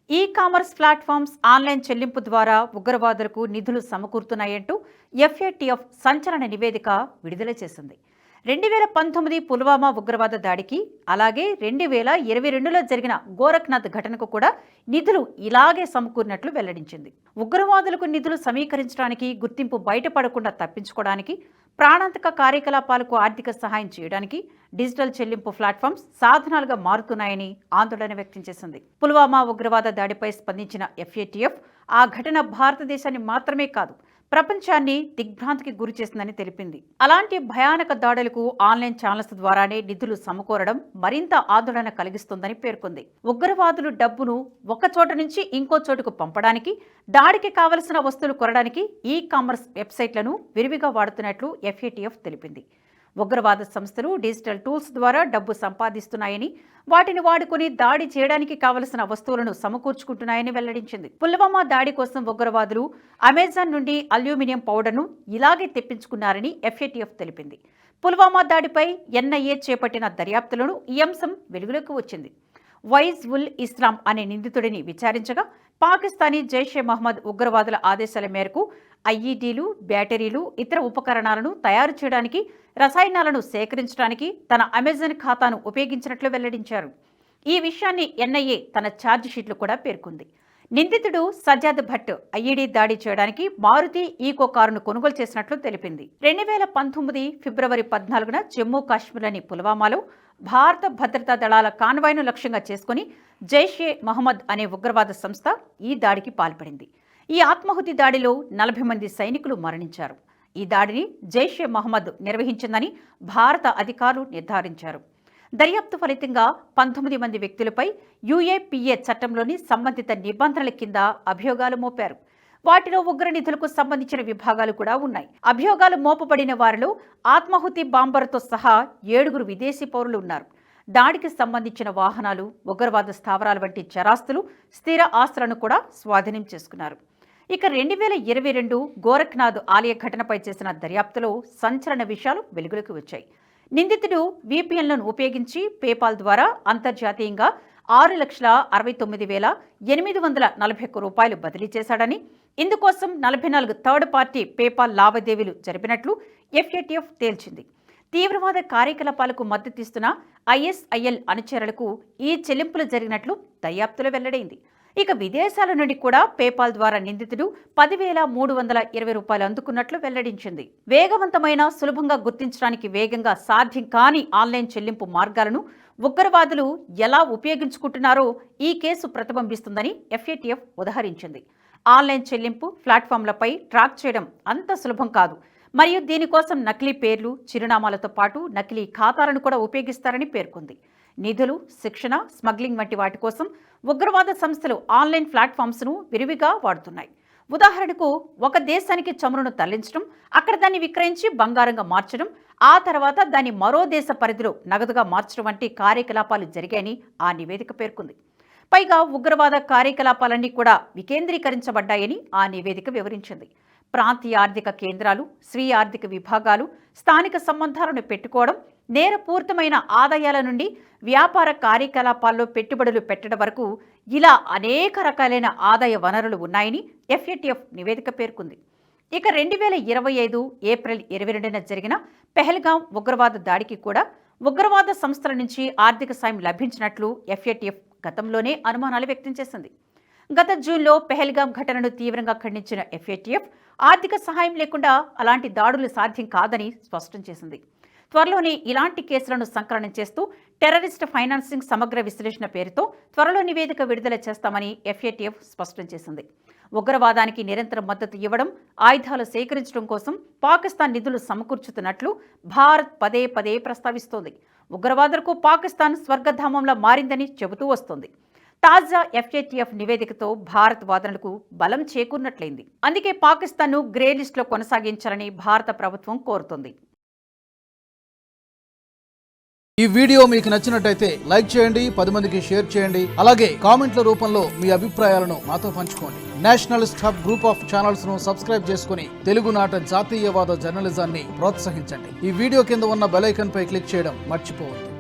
E commerce platforms online చెల్లింపు ద్వారా ఉగ్రవాదులకు నిధులు సమకూరుతున్నాయంటూ ఎఫ్ఏటిఎఫ్ సంచలన నివేదిక విడుదల చేసింది. 2019 పుల్వామా ఉగ్రవాద దాడికి, అలాగే 2022లో జరిగిన గోరఖ్నాథ్ ఘటనకు కూడా నిధులు ఇలాగే సమకూరినట్లు వెల్లడించింది. ఉగ్రవాదులకు నిధులు సమీకరించడానికి, గుర్తింపు బయటపడకుండా తప్పించుకోవడానికి, ప్రాణాంతక కార్యకలాపాలకు ఆర్థిక సహాయం చేయడానికి డిజిటల్ చెల్లింపు ప్లాట్ఫామ్స్ సాధనాలుగా మారుతున్నాయని ఆందోళన వ్యక్తం చేసింది. పుల్వామా ఉగ్రవాద దాడిపై స్పందించిన ఎఫ్ఏటిఎఫ్ ఆ ఘటన భారతదేశాన్ని మాత్రమే కాదు, ప్రపంచాన్ని దిగ్భ్రాంతికి గురి చేసిందని తెలిపింది. అలాంటి భయానక దాడులకు ఆన్లైన్ ఛానల్స్ ద్వారానే నిధులు సమకూరడం మరింత ఆందోళన కలిగిస్తుందని పేర్కొంది. ఉగ్రవాదులు డబ్బును ఒక చోట నుంచి ఇంకో చోటుకు పంపడానికి, దాడికి కావలసిన వస్తువులు కొనడానికి ఈ-కామర్స్ వెబ్సైట్లను విరివిగా వాడుతున్నట్లు ఎఫ్ఏటిఎఫ్ తెలిపింది. ఉగ్రవాద సంస్థలు డిజిటల్ టూల్స్ ద్వారా డబ్బు సంపాదిస్తున్నాయని, వాటిని వాడుకుని దాడి చేయడానికి కావలసిన వస్తువులను సమకూర్చుకుంటున్నాయని వెల్లడించింది. పుల్వామా దాడి కోసం ఉగ్రవాదులు అమెజాన్ నుండి అల్యూమినియం పౌడర్ను ఇలాగే తెప్పించుకున్నారని ఎఫ్ఏటిఎఫ్ తెలిపింది. పుల్వామా దాడిపై ఎన్ఐఏ చేపట్టిన దర్యాప్తులను ఈ అంశం వెలుగులోకి వచ్చింది. వైజ్ ఉల్ ఇస్లాం అనే నిందితుడిని విచారించగా, పాకిస్తానీ జైషే మహ్మద్ ఉగ్రవాదుల ఆదేశాల మేరకు ఐఈడీలు, బ్యాటరీలు, ఇతర ఉపకరణాలను తయారు చేయడానికి, రసాయనాలను సేకరించడానికి తన అమెజాన్ ఖాతాను ఉపయోగించినట్లు వెల్లడించారు. ఈ విషయాన్ని ఎన్ఐఏ తన ఛార్జ్ షీట్లు కూడా పేర్కొంది. నిందితుడు సజాద్ భట్ ఐఈడీ దాడి చేయడానికి మారుతి ఈకో కారును కొనుగోలు చేసినట్లు తెలిపింది. 2019 ఫిబ్రవరి 14న జమ్మూ కాశ్మీర్లోని పుల్వామాలో భారత భద్రతా దళాల కాన్వాయ్ను లక్ష్యంగా చేసుకుని జైషే మహ్మద్ అనే ఉగ్రవాద సంస్థ ఈ దాడికి పాల్పడింది. ఈ ఆత్మాహుతి దాడిలో 40 మంది సైనికులు మరణించారు. ఈ దాడిని జైషే మహ్మద్ నిర్వహించిందని భారత అధికారులు నిర్ధారించారు. దర్యాప్తు ఫలితంగా 19 మంది వ్యక్తులపై యుఏపిఏ చట్టంలోని సంబంధిత నిబంధనల కింద అభియోగాలు మోపారు. వాటిలో ఉగ్ర నిధులకు సంబంధించిన విభాగాలు కూడా ఉన్నాయి. అభియోగాలు మోపబడిన వారిలో ఆత్మాహుతి బాంబర్తో సహా 7 విదేశీ పౌరులు ఉన్నారు. దాడికి సంబంధించిన వాహనాలు, ఉగ్రవాద స్థావరాల వంటి చరాస్తులు, స్థిర ఆస్తులను కూడా స్వాధీనం చేసుకున్నారు. ఇక 2022 గోరఖ్నాథ్ ఆలయ ఘటనపై చేసిన దర్యాప్తులో సంచలన విషయాలు వెలుగులోకి వచ్చాయి. నిందితుడు VPNలను ఉపయోగించి పేపాల్ ద్వారా అంతర్జాతీయంగా 6,69,841 రూపాయలు బదిలీ చేశాడని, ఇందుకోసం 44 థర్డ్ పార్టీ పేపాల్ లావాదేవీలు జరిపినట్లు ఎఫ్ఏటిఎఫ్ తేల్చింది. తీవ్రవాద కార్యకలాపాలకు మద్దతిస్తున్న ISIL అనుచరులకు ఈ చెల్లింపులు జరిగినట్లు దర్యాప్తులో వెల్లడైంది. ఇక విదేశాల నుండి కూడా పేపాల్ ద్వారా నిందితుడు 10,320 రూపాయలు అందుకున్నట్లు వెల్లడించింది. వేగవంతమైన, సులభంగా గుర్తించడానికి వేగంగా సాధ్యం కాని ఆన్లైన్ చెల్లింపు మార్గాలను ఉగ్రవాదులు ఎలా ఉపయోగించుకుంటున్నారో ఈ కేసు ప్రతిబింబిస్తుందని ఎఫ్ఏటిఎఫ్ ఉదహరించింది. ఆన్లైన్ చెల్లింపు ప్లాట్ఫామ్లపై ట్రాక్ చేయడం అంత సులభం కాదు, మరియు దీనికోసం నకిలీ పేర్లు, చిరునామాలతో పాటు నకిలీ ఖాతాలను కూడా ఉపయోగిస్తారని పేర్కొంది. నిధులు, శిక్షణ, స్మగ్లింగ్ వంటి వాటి కోసం ఉగ్రవాద సంస్థలు ఆన్లైన్ ప్లాట్ఫామ్స్ను విరివిగా వాడుతున్నాయి. ఉదాహరణకు, ఒక దేశానికి చమురును తరలించడం, అక్కడ దాన్ని విక్రయించి బంగారంగా మార్చడం, ఆ తర్వాత దాన్ని మరో దేశ పరిధిలో నగదుగా మార్చడం వంటి కార్యకలాపాలు జరిగాయని ఆ నివేదిక పేర్కొంది. పైగా ఉగ్రవాద కార్యకలాపాలన్నీ కూడా వికేంద్రీకరించబడ్డాయని ఆ నివేదిక వివరించింది. ప్రాంతీయ ఆర్థిక కేంద్రాలు, స్వీయ ఆర్థిక విభాగాలు, స్థానిక సంబంధాలను పెట్టుకోవడం, నేరపూరితమైన ఆదాయాల నుండి వ్యాపార కార్యకలాపాల్లో పెట్టుబడులు పెట్టడం వరకు ఇలా అనేక రకాలైన ఆదాయ వనరులు ఉన్నాయని ఎఫ్ఏటిఎఫ్ నివేదిక పేర్కొంది. ఇక 2025 ఏప్రిల్ 22న జరిగిన పెహల్గాం ఉగ్రవాద దాడికి కూడా ఉగ్రవాద సంస్థల నుంచి ఆర్థిక సాయం లభించినట్లు ఎఫ్ఏటిఎఫ్ గతంలోనే అనుమానాలు వ్యక్తం చేసింది. గత జూన్లో పెహల్గాం ఘటనను తీవ్రంగా ఖండించిన ఎఫ్ఏటిఎఫ్ ఆర్థిక సహాయం లేకుండా అలాంటి దాడులు సాధ్యం కాదని స్పష్టం చేసింది. త్వరలోనే ఇలాంటి కేసులను సంకలనం చేస్తూ టెర్రరిస్ట్ ఫైనాన్సింగ్ సమగ్ర విశ్లేషణ పేరుతో త్వరలో నివేదిక విడుదల చేస్తామని ఎఫ్ఏటిఎఫ్ స్పష్టం చేసింది. ఉగ్రవాదానికి నిరంతరం మద్దతు ఇవ్వడం, ఆయుధాలు సేకరించడం కోసం పాకిస్తాన్ నిధులు సమకూర్చుతున్నట్లు భారత్ పదే పదే ప్రస్తావిస్తోంది. ఉగ్రవాదులకు పాకిస్తాన్ స్వర్గధామంలా మారిందని చెబుతూ వస్తోంది. తాజా ఎఫ్ఏటిఎఫ్ నివేదికతో భారత్ వాదనలకు బలం చేకూరినట్లయింది. అందుకే పాకిస్తాన్ను గ్రే లిస్టులో కొనసాగించాలని భారత ప్రభుత్వం కోరుతోంది. ఈ వీడియో మీకు నచ్చినట్టయితే లైక్ చేయండి, 10 మందికి షేర్ చేయండి. అలాగే కామెంట్ల రూపంలో మీ అభిప్రాయాలను మాతో పంచుకోండి. Nationalist hub group of channels ను సబ్స్క్రైబ్ చేసుకుని తెలుగునాట జాతీయవాద జర్నలిజాన్ని ప్రోత్సహించండి. ఈ వీడియో కింద ఉన్న బెల్ ఐకాన్ పై క్లిక్ చేయడం మర్చిపోవద్దు.